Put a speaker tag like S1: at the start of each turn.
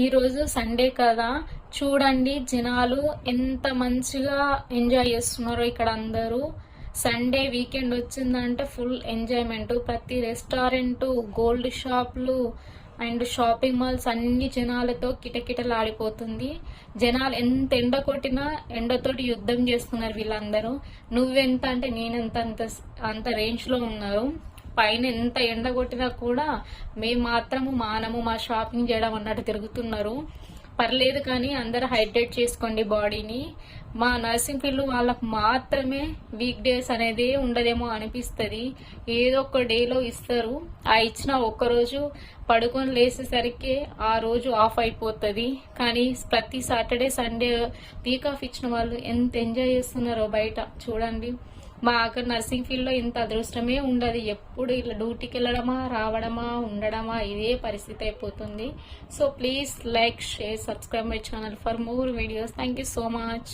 S1: ఈరోజు సండే కదా, చూడండి జనాలు ఎంత మంచిగా ఎంజాయ్ చేస్తున్నారో ఇక్కడ అందరూ. సండే వీకెండ్ వచ్చిందంటే ఫుల్ ఎంజాయ్మెంట్. ప్రతి రెస్టారెంట్, గోల్డ్ షాప్లు అండ్ షాపింగ్ మాల్స్ అన్ని జనాలతో కిటకిటలాడిపోతుంది. జనాలు ఎంత ఎండ కొట్టినా ఎండతోటి యుద్ధం చేస్తున్నారు వీళ్ళందరూ. నువ్వెంత అంటే నేనెంత, అంత అంత రేంజ్ లో ఉన్నారు. పైన ఎంత ఎండ కొట్టినా కూడా మేము మాత్రము మానము, మా షాపింగ్ చేయడం అన్నట్టు తిరుగుతున్నారు. పర్లేదు కానీ అందరు హైడ్రేట్ చేసుకోండి బాడీని. మా నర్సింగ్ ఫీల్డ్ వాళ్ళకు మాత్రమే వీక్ డేస్ అనేది ఉండదేమో అనిపిస్తుంది. ఏదో ఒక డేలో ఇస్తారు. ఆ ఇచ్చిన ఒక్కరోజు పడుకొని లేసేసరికి ఆ రోజు ఆఫ్ అయిపోతుంది. కానీ ప్రతి సాటర్డే సండే వీక్ ఆఫ్ ఇచ్చిన వాళ్ళు ఎంత ఎంజాయ్ చేస్తున్నారో బయట చూడండి. మా అక్కడ నర్సింగ్ ఫీల్డ్ లో ఇంత అదృష్టమే ఉండదు. ఎప్పుడు ఇలా డ్యూటీకి వెళ్ళడమా, రావడమా, ఉండడమా, ఇదే పరిస్థితి అయిపోతుంది. So please like, share, subscribe my channel for more videos. Thank you so much.